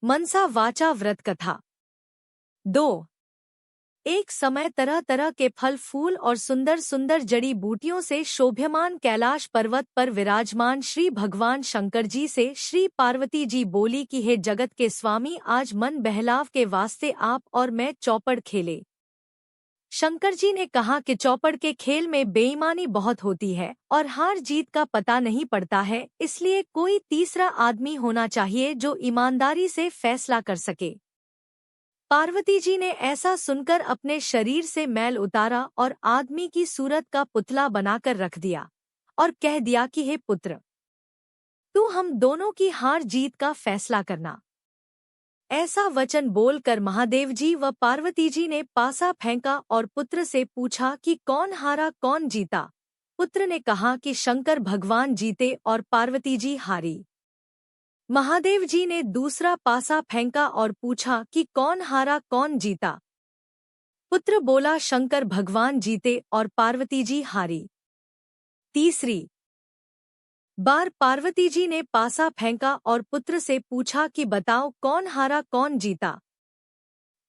मनसा वाचा व्रत कथा 2। एक समय तरह तरह के फल फूल और सुंदर सुंदर जड़ी बूटियों से शोभ्यमान कैलाश पर्वत पर विराजमान श्री भगवान शंकर जी से श्री पार्वती जी बोली कि हे जगत के स्वामी, आज मन बहलाव के वास्ते आप और मैं चौपड़ खेले। शंकर जी ने कहा कि चौपड़ के खेल में बेईमानी बहुत होती है और हार जीत का पता नहीं पड़ता है, इसलिए कोई तीसरा आदमी होना चाहिए जो ईमानदारी से फैसला कर सके। पार्वती जी ने ऐसा सुनकर अपने शरीर से मैल उतारा और आदमी की सूरत का पुतला बनाकर रख दिया और कह दिया कि हे पुत्र, तू हम दोनों की हार जीत का फैसला करना। ऐसा वचन बोलकर महादेव जी व पार्वती जी ने पासा फेंका और पुत्र से पूछा कि कौन हारा कौन जीता। पुत्र ने कहा कि शंकर भगवान जीते और पार्वती जी हारी। महादेव जी ने दूसरा पासा फेंका और पूछा कि कौन हारा कौन जीता। पुत्र बोला शंकर भगवान जीते और पार्वती जी हारी। तीसरी बार पार्वती जी ने पासा फेंका और पुत्र से पूछा कि बताओ कौन हारा कौन जीता।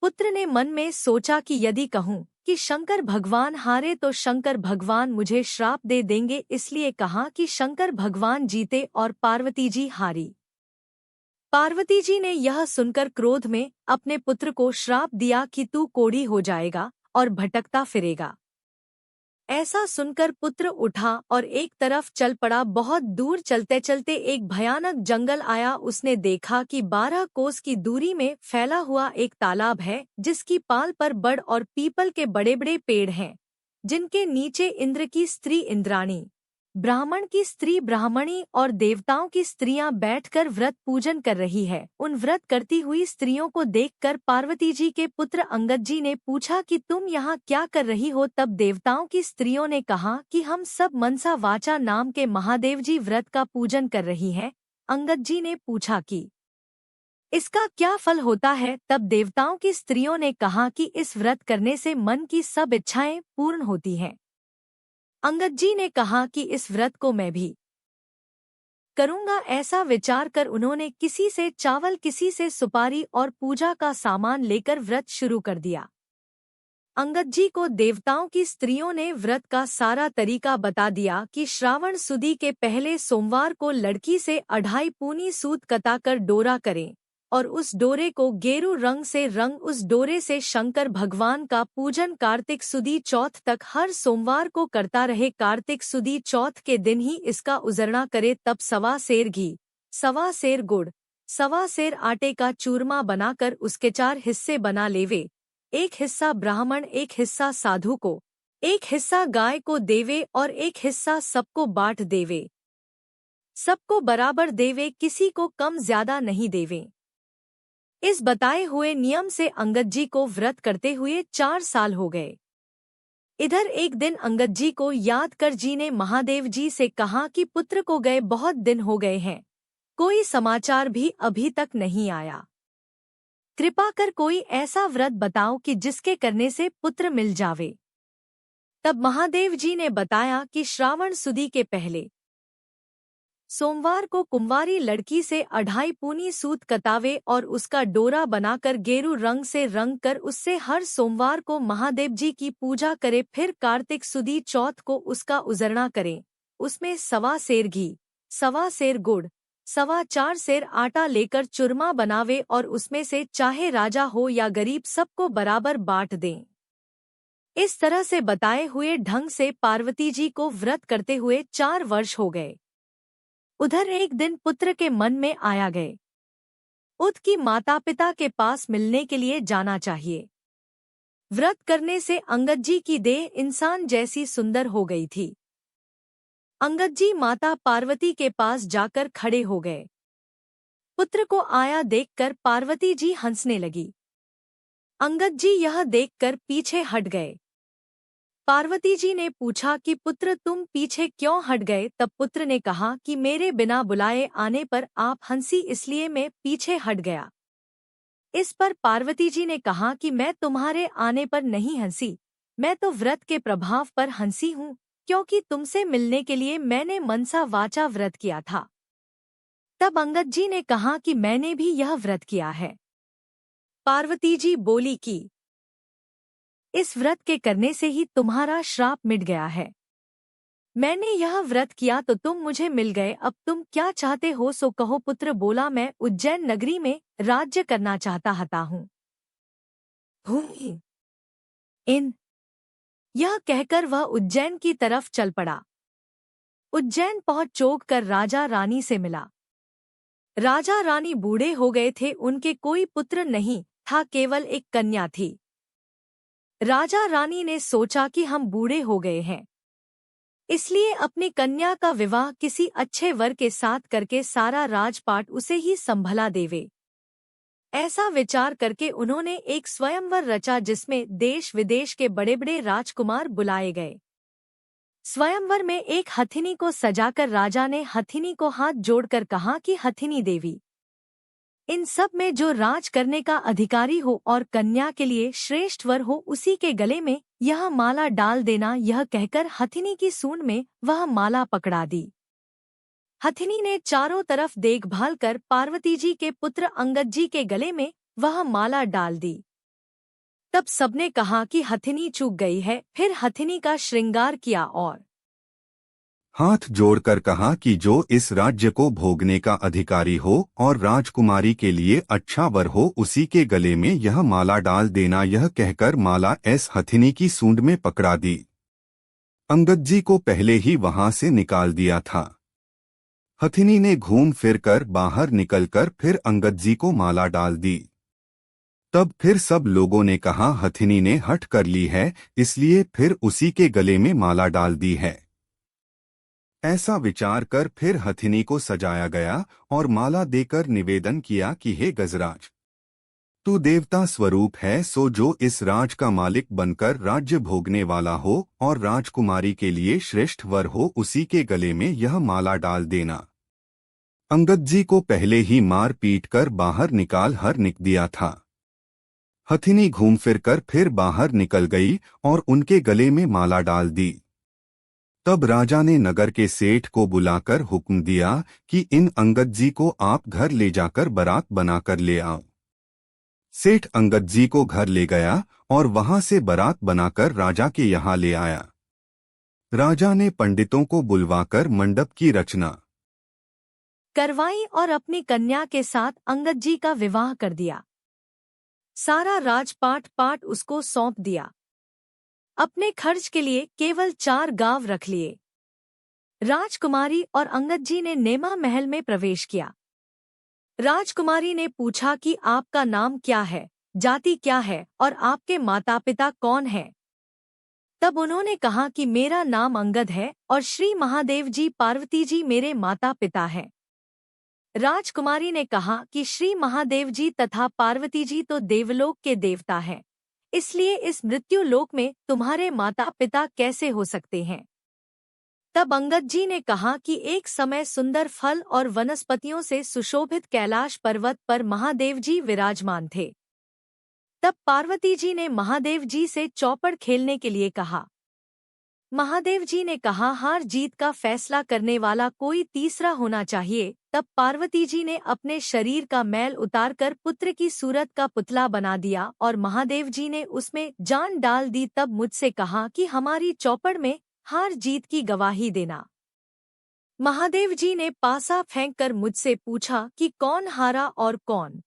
पुत्र ने मन में सोचा कि यदि कहूँ कि शंकर भगवान हारे तो शंकर भगवान मुझे श्राप दे देंगे, इसलिए कहा कि शंकर भगवान जीते और पार्वती जी हारी। पार्वती जी ने यह सुनकर क्रोध में अपने पुत्र को श्राप दिया कि तू कोढ़ी हो जाएगा और भटकता फिरेगा। ऐसा सुनकर पुत्र उठा और एक तरफ चल पड़ा। बहुत दूर चलते चलते एक भयानक जंगल आया। उसने देखा कि 12 कोस की दूरी में फैला हुआ एक तालाब है, जिसकी पाल पर बड़ और पीपल के बड़े बड़े पेड़ हैं, जिनके नीचे इंद्र की स्त्री इंद्राणी, ब्राह्मण की स्त्री ब्राह्मणी और देवताओं की स्त्रियां बैठकर व्रत पूजन कर रही है। उन व्रत करती हुई स्त्रियों को देखकर पार्वती जी के पुत्र अंगद जी ने पूछा कि तुम यहाँ क्या कर रही हो। तब देवताओं की स्त्रियों ने कहा कि हम सब मनसा वाचा नाम के महादेव जी व्रत का पूजन कर रही हैं। अंगद जी ने पूछा कि इसका क्या फल होता है। तब देवताओं की स्त्रियों ने कहा कि इस व्रत करने से मन की सब इच्छाएं पूर्ण होती हैं। अंगद जी ने कहा कि इस व्रत को मैं भी करूंगा। ऐसा विचार कर उन्होंने किसी से चावल, किसी से सुपारी और पूजा का सामान लेकर व्रत शुरू कर दिया। अंगद जी को देवताओं की स्त्रियों ने व्रत का सारा तरीका बता दिया कि श्रावण सुदी के पहले सोमवार को लड़की से 2.5 पूनी सूत कताकर डोरा करें और उस डोरे को गेरू रंग से रंग उस डोरे से शंकर भगवान का पूजन कार्तिक सुदी चौथ तक हर सोमवार को करता रहे। कार्तिक सुदी चौथ के दिन ही इसका उजरना करे। तब 1.25 सेर घी, 1.25 सेर गुड़, 1.25 सेर आटे का चूरमा बनाकर उसके 4 हिस्से बना लेवे। एक हिस्सा ब्राह्मण, एक हिस्सा साधु को, एक हिस्सा गाय को देवे और एक हिस्सा सबको बांट देवे। सबको बराबर देवे, किसी को कम ज्यादा नहीं देवे। इस बताए हुए नियम से अंगद जी को व्रत करते हुए 4 साल हो गए। इधर एक दिन अंगद जी को याद कर जी ने महादेव जी से कहा कि पुत्र को गए बहुत दिन हो गए हैं, कोई समाचार भी अभी तक नहीं आया। कृपा कर कोई ऐसा व्रत बताओ कि जिसके करने से पुत्र मिल जावे। तब महादेव जी ने बताया कि श्रावण सुदी के पहले सोमवार को कुंवारी लड़की से 2.5 पूनी सूत कतावे और उसका डोरा बनाकर गेरू रंग से रंग कर उससे हर सोमवार को महादेव जी की पूजा करे। फिर कार्तिक सुदी चौथ को उसका उजरना करें। उसमें 1.25 सेर घी, 1.25 सेर गुड़, 4.25 सेर आटा लेकर चूरमा बनावे और उसमें से चाहे राजा हो या गरीब सबको बराबर बांट दें। इस तरह से बताए हुए ढंग से पार्वती जी को व्रत करते हुए 4 वर्ष हो गए। उधर एक दिन पुत्र के मन में आया गए उद की माता पिता के पास मिलने के लिए जाना चाहिए। व्रत करने से अंगद जी की देह इंसान जैसी सुंदर हो गई थी। अंगद जी माता पार्वती के पास जाकर खड़े हो गए। पुत्र को आया देखकर पार्वती जी हंसने लगी। अंगद जी यह देखकर पीछे हट गए। पार्वती जी ने पूछा कि पुत्र तुम पीछे क्यों हट गए। तब पुत्र ने कहा कि मेरे बिना बुलाए आने पर आप हंसी, इसलिए मैं पीछे हट गया। इस पर पार्वती जी ने कहा कि मैं तुम्हारे आने पर नहीं हंसी, मैं तो व्रत के प्रभाव पर हंसी हूँ, क्योंकि तुमसे मिलने के लिए मैंने मनसा वाचा व्रत किया था। तब अंगद जी ने कहा कि मैंने भी यह व्रत किया है। पार्वती जी बोली कि इस व्रत के करने से ही तुम्हारा श्राप मिट गया है। मैंने यह व्रत किया तो तुम मुझे मिल गए, अब तुम क्या चाहते हो सो कहो। पुत्र बोला, मैं उज्जैन नगरी में राज्य करना चाहता हूँ। इन यह कहकर वह उज्जैन की तरफ चल पड़ा। उज्जैन पहुंच चौक कर राजा रानी से मिला। राजा रानी बूढ़े हो गए थे, उनके कोई पुत्र नहीं था, केवल एक कन्या थी। राजा रानी ने सोचा कि हम बूढ़े हो गए हैं, इसलिए अपनी कन्या का विवाह किसी अच्छे वर के साथ करके सारा राजपाट उसे ही संभला देवे। ऐसा विचार करके उन्होंने एक स्वयंवर रचा, जिसमें देश विदेश के बड़े बड़े राजकुमार बुलाए गए। स्वयंवर में एक हथिनी को सजाकर राजा ने हथिनी को हाथ जोड़कर कहा कि हथिनी देवी, इन सब में जो राज करने का अधिकारी हो और कन्या के लिए श्रेष्ठ वर हो, उसी के गले में यह माला डाल देना। यह कहकर हथिनी की सूंड में वह माला पकड़ा दी। हथिनी ने चारों तरफ देखभाल कर पार्वती जी के पुत्र अंगद जी के गले में वह माला डाल दी। तब सबने कहा कि हथिनी चूक गई है। फिर हथिनी का श्रृंगार किया और हाथ जोड़कर कहा कि जो इस राज्य को भोगने का अधिकारी हो और राजकुमारी के लिए अच्छा वर हो, उसी के गले में यह माला डाल देना। यह कहकर माला ऐस हथिनी की सूंड में पकड़ा दी। अंगद जी को पहले ही वहां से निकाल दिया था। हथिनी ने घूम फिर कर बाहर निकलकर फिर अंगद जी को माला डाल दी। तब फिर सब लोगों ने कहा हथिनी ने हठ कर ली है, इसलिए फिर उसी के गले में माला डाल दी है। ऐसा विचार कर फिर हथिनी को सजाया गया और माला देकर निवेदन किया कि हे गजराज, तू देवता स्वरूप है, सो जो इस राज का मालिक बनकर राज्य भोगने वाला हो और राजकुमारी के लिए श्रेष्ठ वर हो, उसी के गले में यह माला डाल देना। अंगद जी को पहले ही मार पीट कर बाहर निकाल हर निक दिया था। हथिनी घूम फिर कर फिर बाहर निकल गई और उनके गले में माला डाल दी। तब राजा ने नगर के सेठ को बुलाकर हुक्म दिया कि इन अंगद जी को आप घर ले जाकर बारात बनाकर ले आओ। सेठ अंगद जी को घर ले गया और वहां से बारात बनाकर राजा के यहाँ ले आया। राजा ने पंडितों को बुलवाकर मंडप की रचना करवाई और अपनी कन्या के साथ अंगद जी का विवाह कर दिया। सारा राजपाट उसको सौंप दिया। अपने खर्च के लिए केवल 4 गांव रख लिए। राजकुमारी और अंगद जी ने नेमा महल में प्रवेश किया। राजकुमारी ने पूछा कि आपका नाम क्या है, जाति क्या है और आपके माता पिता कौन हैं? तब उन्होंने कहा कि मेरा नाम अंगद है और श्री महादेव जी पार्वती जी मेरे माता पिता हैं। राजकुमारी ने कहा कि श्री महादेव जी तथा पार्वती जी तो देवलोक के देवता हैं, इसलिए इस मृत्यु लोक में तुम्हारे माता पिता कैसे हो सकते हैं? तब अंगद जी ने कहा कि एक समय सुंदर फल और वनस्पतियों से सुशोभित कैलाश पर्वत पर महादेव जी विराजमान थे। तब पार्वती जी ने महादेव जी से चौपड़ खेलने के लिए कहा। महादेव जी ने कहा हार जीत का फैसला करने वाला कोई तीसरा होना चाहिए। तब पार्वती जी ने अपने शरीर का मैल उतारकर पुत्र की सूरत का पुतला बना दिया और महादेव जी ने उसमें जान डाल दी। तब मुझसे कहा कि हमारी चौपड़ में हार जीत की गवाही देना। महादेव जी ने पासा फेंककर मुझसे पूछा कि कौन हारा और कौन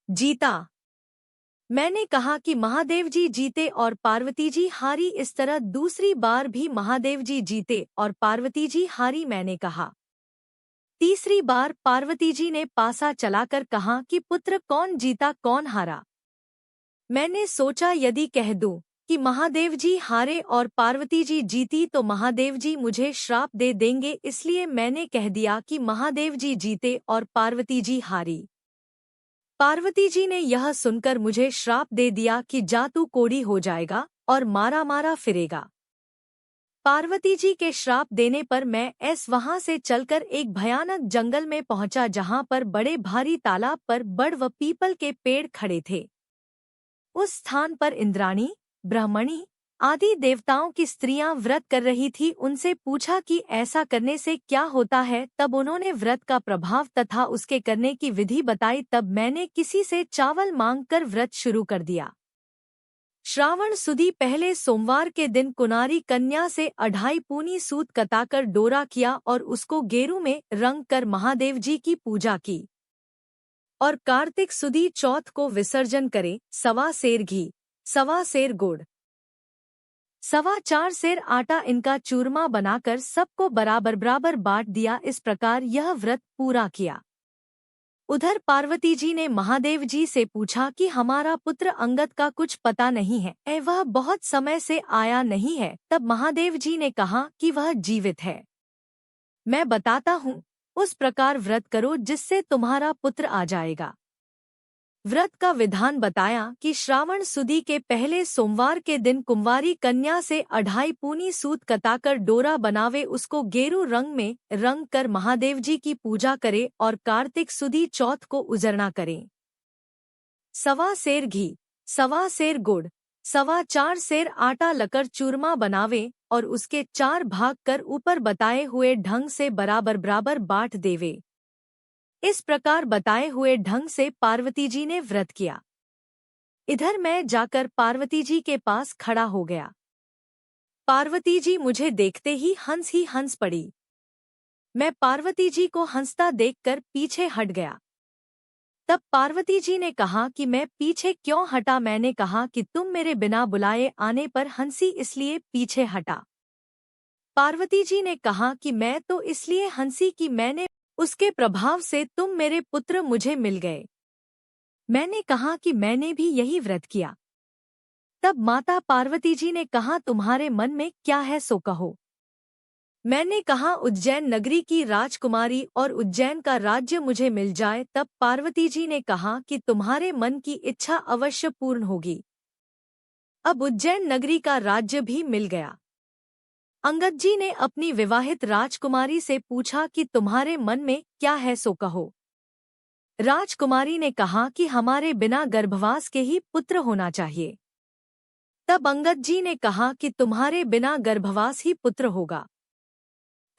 जीता। मैंने कहा कि महादेव जी जीते और पार्वती जी हारी। इस तरह दूसरी बार भी महादेव जी जीते और पार्वती जी हारी। मैंने कहा तीसरी बार पार्वती जी ने पासा चलाकर कहा कि पुत्र कौन जीता कौन हारा। मैंने सोचा यदि कह दूं कि महादेव जी हारे और पार्वती जी जीती तो महादेव जी मुझे श्राप दे देंगे, इसलिए मैंने कह दिया कि महादेव जी जीते और पार्वती जी हारी। पार्वती जी ने यह सुनकर मुझे श्राप दे दिया कि जा तू कोढ़ी हो जाएगा और मारा मारा फिरेगा। पार्वती जी के श्राप देने पर मैं वहां से चलकर एक भयानक जंगल में पहुंचा, जहां पर बड़े भारी तालाब पर बड़ व पीपल के पेड़ खड़े थे। उस स्थान पर इंद्राणी, ब्रह्मणी आदि देवताओं की स्त्रियां व्रत कर रही थी, उनसे पूछा कि ऐसा करने से क्या होता है। तब उन्होंने व्रत का प्रभाव तथा उसके करने की विधि बताई। तब मैंने किसी से चावल मांगकर व्रत शुरू कर दिया। श्रावण सुदी पहले सोमवार के दिन कुनारी कन्या से 2.5 पूनी सूत कताकर डोरा किया और उसको गेरू में रंग कर महादेव जी की पूजा की। और कार्तिक सुदी चौथ को विसर्जन करे 1.25 सेर घी, 1.25 सेर गुड़, 4.25 सेर आटा इनका चूरमा बनाकर सबको बराबर बराबर बांट दिया। इस प्रकार यह व्रत पूरा किया। उधर पार्वती जी ने महादेव जी से पूछा कि हमारा पुत्र अंगद का कुछ पता नहीं है, वह बहुत समय से आया नहीं है। तब महादेव जी ने कहा कि वह जीवित है, मैं बताता हूँ, उस प्रकार व्रत करो जिससे तुम्हारा पुत्र आ जाएगा। व्रत का विधान बताया कि श्रावण सुदी के पहले सोमवार के दिन कुंवारी कन्या से 2.5 पूनी सूत कताकर डोरा बनावे, उसको गेरू रंग में रंग कर महादेव जी की पूजा करे और कार्तिक सुदी चौथ को उजरना करे। 1.25 सेर घी, 1.25 सेर गुड़, 4.25 सेर आटा लकर चूरमा बनावे और उसके 4 भाग कर ऊपर बताए हुए ढंग से बराबर बराबर बांट देवे। इस प्रकार बताए हुए ढंग से पार्वती जी ने व्रत किया। इधर मैं जाकर पार्वती जी के पास खड़ा हो गया। पार्वती जी मुझे देखते ही हंस पड़ी। मैं पार्वती जी को हंसता देखकर पीछे हट गया। तब पार्वती जी ने कहा कि मैं पीछे क्यों हटा। मैंने कहा कि तुम मेरे बिना बुलाए आने पर हंसी, इसलिए पीछे हटा। पार्वती जी ने कहा कि मैं तो इसलिए हंसी कि मैंने उसके प्रभाव से तुम मेरे पुत्र मुझे मिल गए। मैंने कहा कि मैंने भी यही व्रत किया। तब माता पार्वती जी ने कहा तुम्हारे मन में क्या है सो कहो। मैंने कहा उज्जैन नगरी की राजकुमारी और उज्जैन का राज्य मुझे मिल जाए। तब पार्वती जी ने कहा कि तुम्हारे मन की इच्छा अवश्य पूर्ण होगी। अब उज्जैन नगरी का राज्य भी मिल गया। अंगद जी ने अपनी विवाहित राजकुमारी से पूछा कि तुम्हारे मन में क्या है सो कहो। राजकुमारी ने कहा कि हमारे बिना गर्भवास के ही पुत्र होना चाहिए। तब अंगद जी ने कहा कि तुम्हारे बिना गर्भवास ही पुत्र होगा।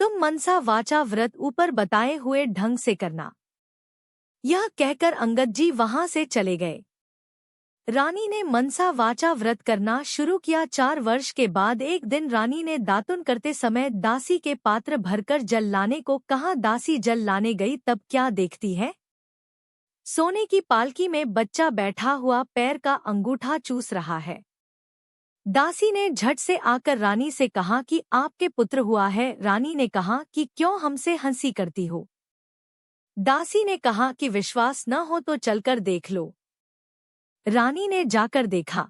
तुम मनसा वाचा व्रत ऊपर बताए हुए ढंग से करना। यह कहकर अंगद जी वहां से चले गए। रानी ने मनसा वाचा व्रत करना शुरू किया। 4 वर्ष के बाद एक दिन रानी ने दातुन करते समय दासी के पात्र भरकर जल लाने को कहा। दासी जल लाने गई, तब क्या देखती है, सोने की पालकी में बच्चा बैठा हुआ पैर का अंगूठा चूस रहा है। दासी ने झट से आकर रानी से कहा कि आपके पुत्र हुआ है। रानी ने कहा कि क्यों हमसे हंसी करती हो। दासी ने कहा कि विश्वास न हो तो चलकर देख लो। रानी ने जाकर देखा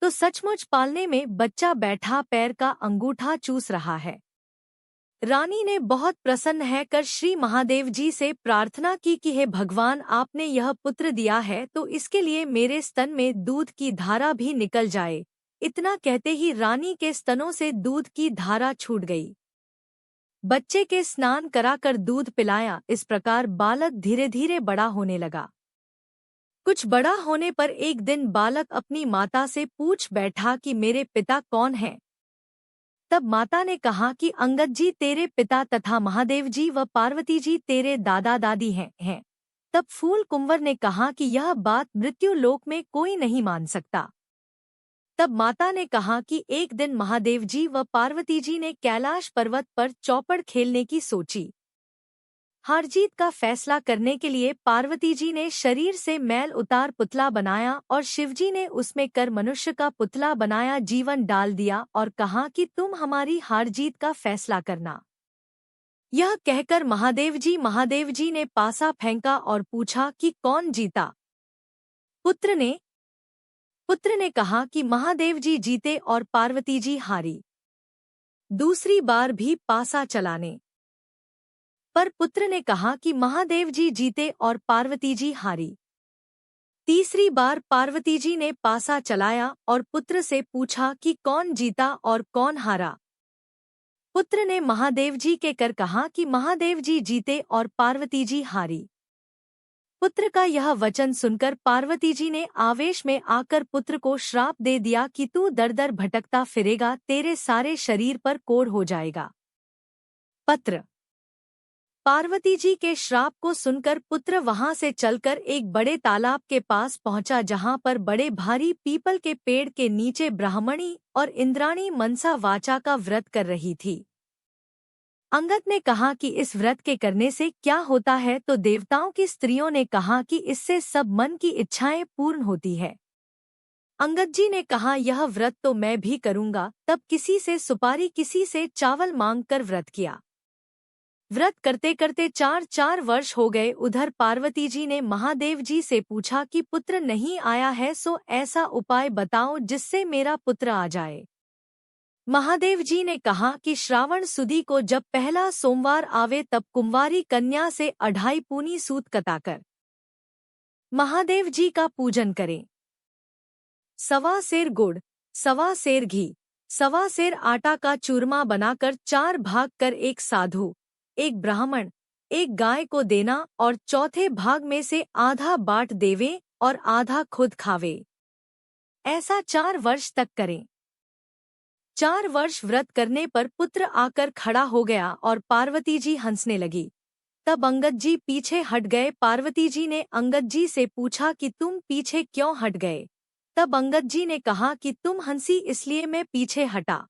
तो सचमुच पालने में बच्चा बैठा पैर का अंगूठा चूस रहा है। रानी ने बहुत प्रसन्न है कर श्री महादेव जी से प्रार्थना की कि हे भगवान, आपने यह पुत्र दिया है तो इसके लिए मेरे स्तन में दूध की धारा भी निकल जाए। इतना कहते ही रानी के स्तनों से दूध की धारा छूट गई। बच्चे के स्नान कराकर दूध पिलाया। इस प्रकार बालक धीरे धीरे बड़ा होने लगा। कुछ बड़ा होने पर एक दिन बालक अपनी माता से पूछ बैठा कि मेरे पिता कौन हैं। तब माता ने कहा कि अंगद जी तेरे पिता तथा महादेव जी व पार्वती जी तेरे दादा दादी हैं। तब फूल कुंवर ने कहा कि यह बात मृत्यु लोक में कोई नहीं मान सकता। तब माता ने कहा कि एक दिन महादेव जी व पार्वती जी ने कैलाश पर्वत पर चौपड़ खेलने की सोची। हार जीत का फैसला करने के लिए पार्वती जी ने शरीर से मैल उतार पुतला बनाया और शिवजी ने उसमें कर मनुष्य का पुतला बनाया, जीवन डाल दिया और कहा कि तुम हमारी हार जीत का फैसला करना। यह कहकर महादेव जी ने पासा फेंका और पूछा कि कौन जीता। पुत्र ने कहा कि महादेव जी जीते और पार्वती जी हारी। दूसरी बार भी पासा चलाने पर पुत्र ने कहा कि महादेव जी जीते और पार्वती जी हारी। तीसरी बार पार्वती जी ने पासा चलाया और पुत्र से पूछा कि कौन जीता और कौन हारा। पुत्र ने महादेव जी के कर कहा कि महादेव जी जीते और पार्वती जी हारी। पुत्र का यह वचन सुनकर पार्वती जी ने आवेश में आकर पुत्र को श्राप दे दिया कि तू दर दर भटकता फिरेगा, तेरे सारे शरीर पर कोढ़ हो जाएगा। पत्र। पार्वती जी के श्राप को सुनकर पुत्र वहां से चलकर एक बड़े तालाब के पास पहुंचा, जहां पर बड़े भारी पीपल के पेड़ के नीचे ब्राह्मणी और इंद्राणी मनसा वाचा का व्रत कर रही थी। अंगद ने कहा कि इस व्रत के करने से क्या होता है, तो देवताओं की स्त्रियों ने कहा कि इससे सब मन की इच्छाएं पूर्ण होती है। अंगद जी ने कहा यह व्रत तो मैं भी करूंगा। तब किसी से सुपारी किसी से चावल मांगकर व्रत किया। व्रत करते करते 4 वर्ष हो गए। उधर पार्वती जी ने महादेव जी से पूछा कि पुत्र नहीं आया है, सो ऐसा उपाय बताओ जिससे मेरा पुत्र आ जाए। महादेव जी ने कहा कि श्रावण सुदी को जब पहला सोमवार आवे तब कुंवारी कन्या से 2.5 पूनी सूत कताकर महादेव जी का पूजन करें। 1.25 सेर गुड़, 1.25 सेर घी, 1.25 सेर आटा का चूरमा बनाकर 4 भाग कर एक साधु, एक ब्राह्मण, एक गाय को देना और चौथे भाग में से आधा बांट देवे और आधा खुद खावे। ऐसा 4 वर्ष तक करें। 4 वर्ष व्रत करने पर पुत्र आकर खड़ा हो गया और पार्वती जी हंसने लगी। तब अंगद जी पीछे हट गए। पार्वती जी ने अंगद जी से पूछा कि तुम पीछे क्यों हट गए? तब अंगद जी ने कहा कि तुम हंसी इसलिए मैं पीछे हटा।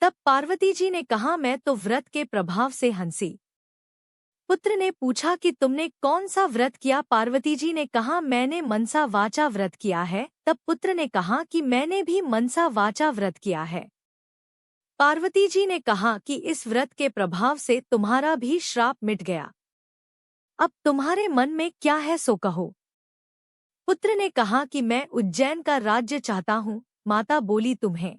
तब पार्वती जी ने कहा मैं तो व्रत के प्रभाव से हंसी। पुत्र ने पूछा कि तुमने कौन सा व्रत किया? पार्वती जी ने कहा मैंने मनसा वाचा व्रत किया है। तब पुत्र ने कहा कि मैंने भी मनसा वाचा व्रत किया है। पार्वती जी ने कहा कि इस व्रत के प्रभाव से तुम्हारा भी श्राप मिट गया। अब तुम्हारे मन में क्या है सो कहो। पुत्र ने कहा कि मैं उज्जैन का राज्य चाहता हूँ। माता बोली तुम्हें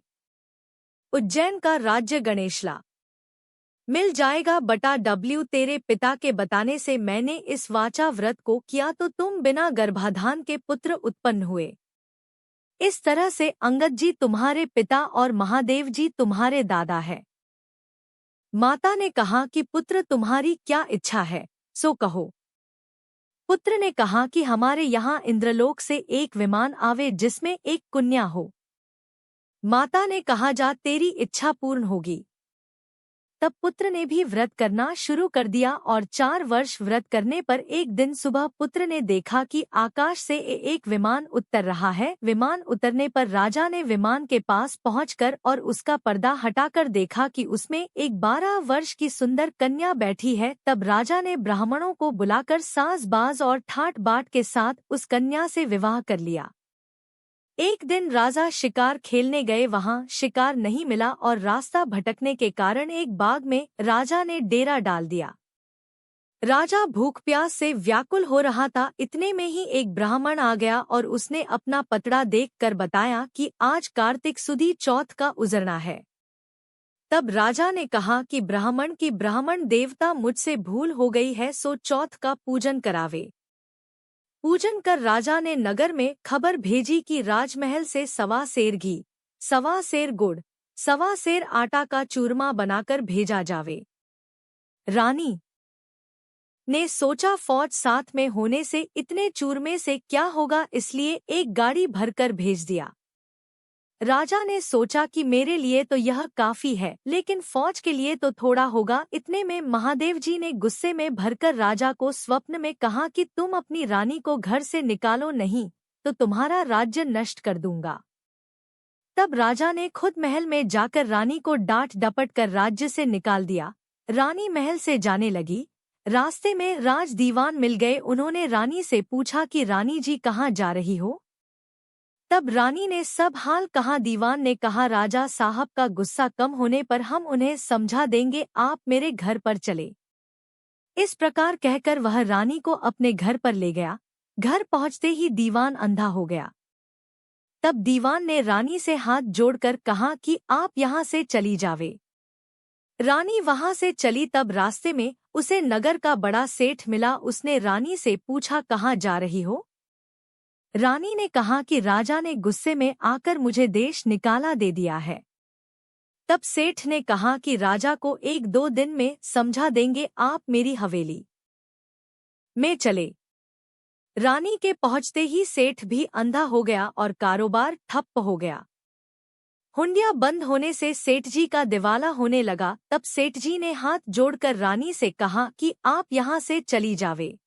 उज्जैन का राज्य गणेशला मिल जाएगा बटा W। तेरे पिता के बताने से मैंने इस वाचा व्रत को किया तो तुम बिना गर्भाधान के पुत्र उत्पन्न हुए। इस तरह से अंगद जी तुम्हारे पिता और महादेव जी तुम्हारे दादा है। माता ने कहा कि पुत्र तुम्हारी क्या इच्छा है सो कहो। पुत्र ने कहा कि हमारे यहाँ इंद्रलोक से एक विमान आवे जिसमें एक कन्या हो। माता ने कहा जा तेरी इच्छा पूर्ण होगी। तब पुत्र ने भी व्रत करना शुरू कर दिया और 4 वर्ष व्रत करने पर एक दिन सुबह पुत्र ने देखा कि आकाश से एक विमान उतर रहा है। विमान उतरने पर राजा ने विमान के पास पहुंचकर और उसका पर्दा हटाकर देखा कि उसमें एक 12 वर्ष की सुंदर कन्या बैठी है। तब राजा ने ब्राह्मणों को बुलाकर साज़बाज और ठाट बाट के साथ उस कन्या से विवाह कर लिया। एक दिन राजा शिकार खेलने गए, वहां शिकार नहीं मिला और रास्ता भटकने के कारण एक बाग में राजा ने डेरा डाल दिया। राजा भूख प्यास से व्याकुल हो रहा था। इतने में ही एक ब्राह्मण आ गया और उसने अपना पतड़ा देखकर बताया कि आज कार्तिक सुदी चौथ का उजरना है। तब राजा ने कहा कि ब्राह्मण देवता मुझसे भूल हो गई है, सो चौथ का पूजन करावे। पूजन कर राजा ने नगर में खबर भेजी कि राजमहल से 1.25 सेर घी, 1.25 सेर गुड़, 1.25 सेर आटा का चूरमा बनाकर भेजा जावे। रानी ने सोचा फौज साथ में होने से इतने चूरमे से क्या होगा, इसलिए एक गाड़ी भरकर भेज दिया। राजा ने सोचा कि मेरे लिए तो यह काफी है, लेकिन फौज के लिए तो थोड़ा होगा। इतने में महादेव जी ने गुस्से में भरकर राजा को स्वप्न में कहा कि तुम अपनी रानी को घर से निकालो, नहीं तो तुम्हारा राज्य नष्ट कर दूंगा। तब राजा ने खुद महल में जाकर रानी को डांट डपट कर राज्य से निकाल दिया। रानी महल से जाने लगी। रास्ते में राज दीवान मिल गए। उन्होंने रानी से पूछा कि रानी जी कहाँ जा रही हो? तब रानी ने सब हाल कहा। दीवान ने कहा राजा साहब का गुस्सा कम होने पर हम उन्हें समझा देंगे, आप मेरे घर पर चले। इस प्रकार कहकर वह रानी को अपने घर पर ले गया। घर पहुंचते ही दीवान अंधा हो गया। तब दीवान ने रानी से हाथ जोड़कर कहा कि आप यहाँ से चली जावे। रानी वहां से चली। तब रास्ते में उसे नगर का बड़ा सेठ मिला। उसने रानी से पूछा कहाँ जा रही हो? रानी ने कहा कि राजा ने गुस्से में आकर मुझे देश निकाला दे दिया है। तब सेठ ने कहा कि राजा को 1-2 दिन में समझा देंगे, आप मेरी हवेली में चले। रानी के पहुंचते ही सेठ भी अंधा हो गया और कारोबार ठप्प हो गया। हुंडिया बंद होने से सेठ जी का दिवाला होने लगा। तब सेठ जी ने हाथ जोड़कर रानी से कहा कि आप यहाँ से चली जावे।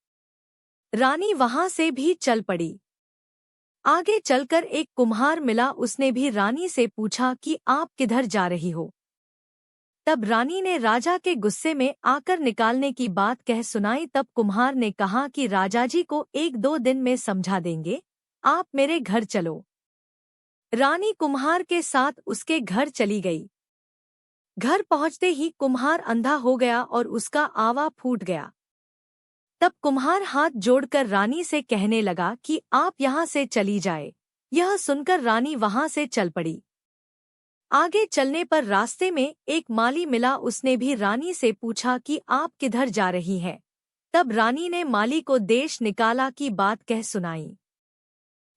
रानी वहां से भी चल पड़ी। आगे चलकर एक कुम्हार मिला, उसने भी रानी से पूछा कि आप किधर जा रही हो। तब रानी ने राजा के गुस्से में आकर निकालने की बात कह सुनाई। तब कुम्हार ने कहा कि राजाजी को 1-2 दिन में समझा देंगे, आप मेरे घर चलो। रानी कुम्हार के साथ उसके घर चली गई। घर पहुंचते ही कुम्हार अंधा हो गया और उसका आवा फूट गया। तब कुम्हार हाथ जोड़कर रानी से कहने लगा कि आप यहाँ से चली जाए। यह सुनकर रानी वहां से चल पड़ी। आगे चलने पर रास्ते में एक माली मिला, उसने भी रानी से पूछा कि आप किधर जा रही हैं। तब रानी ने माली को देश निकाला की बात कह सुनाई।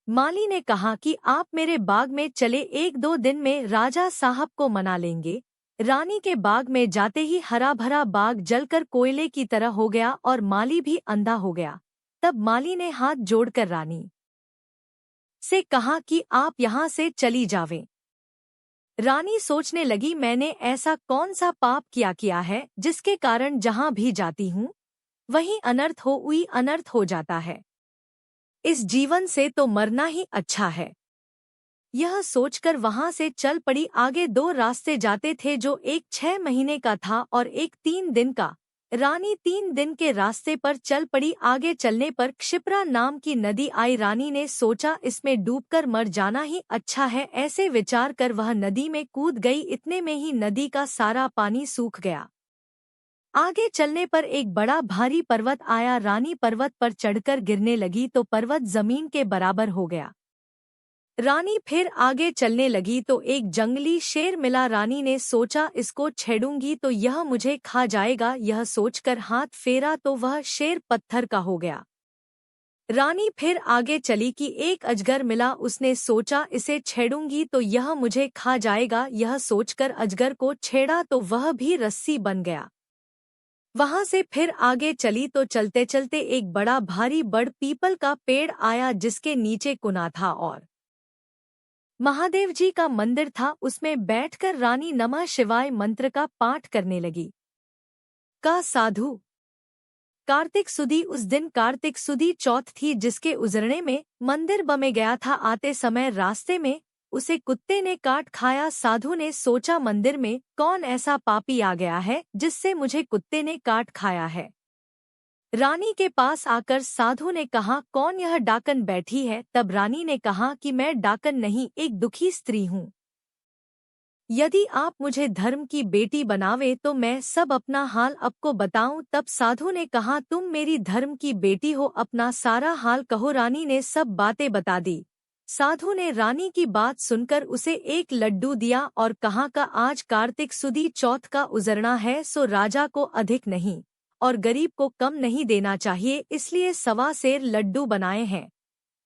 माली ने कहा कि आप मेरे बाग में चले, 1-2 दिन में राजा साहब को मना लेंगे। रानी के बाग में जाते ही हरा भरा बाग जलकर कोयले की तरह हो गया और माली भी अंधा हो गया। तब माली ने हाथ जोड़कर रानी से कहा कि आप यहाँ से चली जावें। रानी सोचने लगी, मैंने ऐसा कौन सा पाप किया है जिसके कारण जहाँ भी जाती हूँ वहीं अनर्थ हो जाता है। इस जीवन से तो मरना ही अच्छा है। यह सोचकर वहां से चल पड़ी। आगे 2 रास्ते जाते थे, जो एक 6 महीने का था और एक 3 दिन का। रानी 3 दिन के रास्ते पर चल पड़ी। आगे चलने पर क्षिप्रा नाम की नदी आई। रानी ने सोचा इसमें डूबकर मर जाना ही अच्छा है। ऐसे विचार कर वह नदी में कूद गई। इतने में ही नदी का सारा पानी सूख गया। आगे चलने पर एक बड़ा भारी पर्वत आया। रानी पर्वत पर चढ़कर गिरने लगी तो पर्वत जमीन के बराबर हो गया। रानी फिर आगे चलने लगी तो एक जंगली शेर मिला। रानी ने सोचा इसको छेड़ूंगी तो यह मुझे खा जाएगा। यह सोचकर हाथ फेरा तो वह शेर पत्थर का हो गया। रानी फिर आगे चली कि एक अजगर मिला। उसने सोचा इसे छेड़ूंगी तो यह मुझे खा जाएगा। यह सोचकर अजगर को छेड़ा तो वह भी रस्सी बन गया। वहां से फिर आगे चली तो चलते चलते एक बड़ा भारी बड़ पीपल का पेड़ आया, जिसके नीचे कुना था और महादेव जी का मंदिर था। उसमें बैठकर रानी नमः शिवाय मंत्र का पाठ करने लगी। का साधु कार्तिक सुदी। उस दिन कार्तिक सुदी चौथ थी, जिसके उजड़ने में मंदिर बमे गया था। आते समय रास्ते में उसे कुत्ते ने काट खाया। साधु ने सोचा मंदिर में कौन ऐसा पापी आ गया है जिससे मुझे कुत्ते ने काट खाया है। रानी के पास आकर साधु ने कहा, कौन यह डाकन बैठी है। तब रानी ने कहा कि मैं डाकन नहीं, एक दुखी स्त्री हूँ। यदि आप मुझे धर्म की बेटी बनावे तो मैं सब अपना हाल आपको बताऊं। तब साधु ने कहा, तुम मेरी धर्म की बेटी हो, अपना सारा हाल कहो। रानी ने सब बातें बता दी। साधु ने रानी की बात सुनकर उसे एक लड्डू दिया और कहा का आज कार्तिक सुदी चौथ का उजरना है, सो राजा को अधिक नहीं और गरीब को कम नहीं देना चाहिए, इसलिए 1.25 सेर लड्डू बनाए हैं।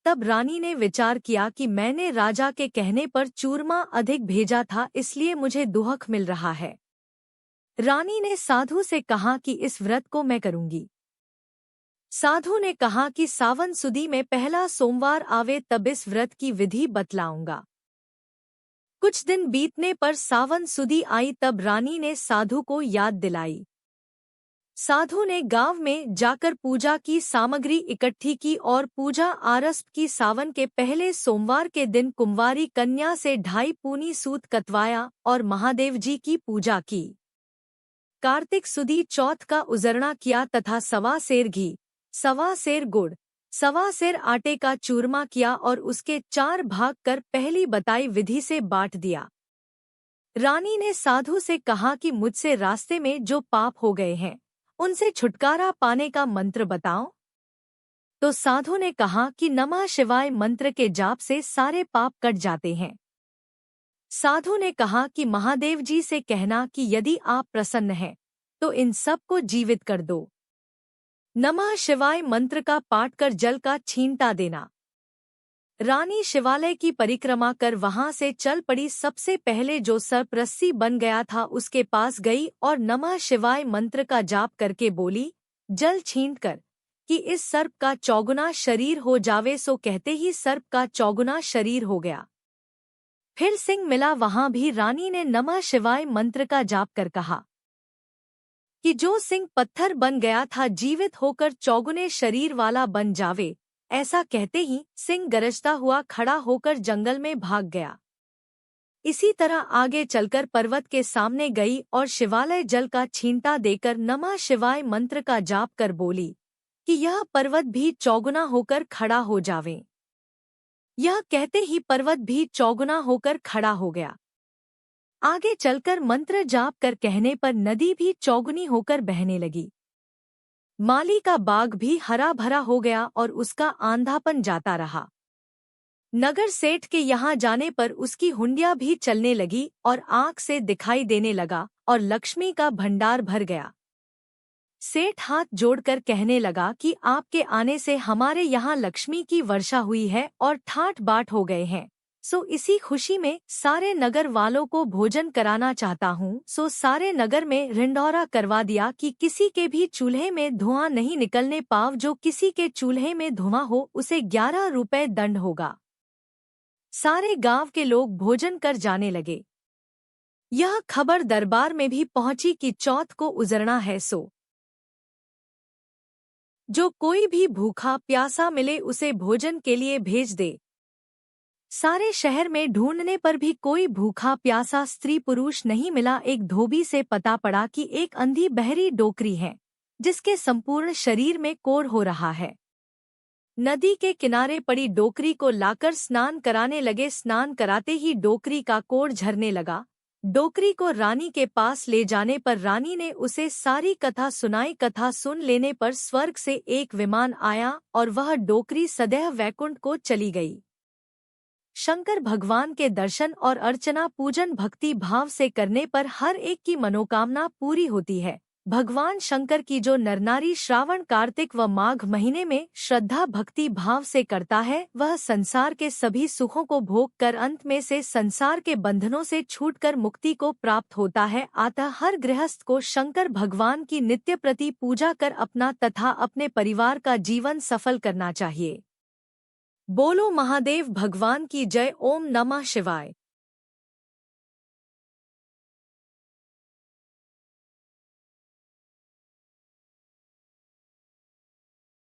तब रानी ने विचार किया कि मैंने राजा के कहने पर चूरमा अधिक भेजा था, इसलिए मुझे दुहक मिल रहा है। रानी ने साधु से कहा कि इस व्रत को मैं करूंगी। साधु ने कहा कि सावन सुदी में पहला सोमवार आवे तब इस व्रत की विधि बतलाऊंगा। कुछ दिन बीतने पर सावन सुदी आई। तब रानी ने साधु को याद दिलाई। साधु ने गांव में जाकर पूजा की सामग्री इकट्ठी की और पूजा आरंभ की। सावन के पहले सोमवार के दिन कुंवारी कन्या से 2.5 पूनी सूत कतवाया और महादेव जी की पूजा की। कार्तिक सुदी चौथ का उजरना किया तथा 1.25 सेर घी, 1.25 सेर गुड़, 1.25 सेर आटे का चूरमा किया और उसके 4 भाग कर पहली बताई विधि से बांट दिया। रानी ने साधु से कहा कि मुझसे रास्ते में जो पाप हो गए हैं उनसे छुटकारा पाने का मंत्र बताओ। तो साधु ने कहा कि नमः शिवाय मंत्र के जाप से सारे पाप कट जाते हैं। साधु ने कहा कि महादेव जी से कहना कि यदि आप प्रसन्न हैं तो इन सब को जीवित कर दो। नमः शिवाय मंत्र का पाठ कर जल का छींटा देना। रानी शिवालय की परिक्रमा कर वहां से चल पड़ी। सबसे पहले जो सर्प रस्सी बन गया था उसके पास गई और नमः शिवाय मंत्र का जाप करके बोली, जल छींट कर कि इस सर्प का चौगुना शरीर हो जावे, सो कहते ही सर्प का चौगुना शरीर हो गया। फिर सिंह मिला, वहां भी रानी ने नमः शिवाय मंत्र का जाप कर कहा कि जो सिंह पत्थर बन गया था जीवित होकर चौगुने शरीर वाला बन जावे। ऐसा कहते ही सिंह गरजता हुआ खड़ा होकर जंगल में भाग गया। इसी तरह आगे चलकर पर्वत के सामने गई और शिवालय जल का छींटा देकर नमः शिवाय मंत्र का जाप कर बोली कि यह पर्वत भी चौगुना होकर खड़ा हो जावे। यह कहते ही पर्वत भी चौगुना होकर खड़ा हो गया। आगे चलकर मंत्र जाप कर कहने पर नदी भी चौगुनी होकर बहने लगी। माली का बाग भी हरा भरा हो गया और उसका आंधापन जाता रहा। नगर सेठ के यहाँ जाने पर उसकी हुंडिया भी चलने लगी और आँख से दिखाई देने लगा और लक्ष्मी का भंडार भर गया। सेठ हाथ जोड़कर कहने लगा कि आपके आने से हमारे यहाँ लक्ष्मी की वर्षा हुई है और ठाठ बाट हो गए हैं, सो इसी खुशी में सारे नगर वालों को भोजन कराना चाहता हूँ। सो सारे नगर में रिंडौरा करवा दिया कि किसी के भी चूल्हे में धुआं नहीं निकलने पाव, जो किसी के चूल्हे में धुआं हो उसे 11 रुपए दंड होगा। सारे गांव के लोग भोजन कर जाने लगे। यह खबर दरबार में भी पहुंची कि चौथ को उजरना है, सो जो कोई भी भूखा प्यासा मिले उसे भोजन के लिए भेज दे। सारे शहर में ढूंढने पर भी कोई भूखा प्यासा स्त्री पुरुष नहीं मिला। एक धोबी से पता पड़ा कि एक अंधी बहरी डोकरी है जिसके संपूर्ण शरीर में कोढ़ हो रहा है। नदी के किनारे पड़ी डोकरी को लाकर स्नान कराने लगे। स्नान कराते ही डोकरी का कोढ़ झरने लगा। डोकरी को रानी के पास ले जाने पर रानी ने उसे सारी कथा सुनाई। कथा सुन लेने पर स्वर्ग से एक विमान आया और वह डोकरी सदैव वैकुंठ को चली गई। शंकर भगवान के दर्शन और अर्चना पूजन भक्ति भाव से करने पर हर एक की मनोकामना पूरी होती है। भगवान शंकर की जो नरनारी श्रावण कार्तिक व माघ महीने में श्रद्धा भक्ति भाव से करता है, वह संसार के सभी सुखों को भोग कर अंत में से संसार के बंधनों से छूटकर मुक्ति को प्राप्त होता है। अतः हर गृहस्थ को शंकर भगवान की नित्य प्रति पूजा कर अपना तथा अपने परिवार का जीवन सफल करना चाहिए। बोलो महादेव भगवान की जय। ओम नमः शिवाय।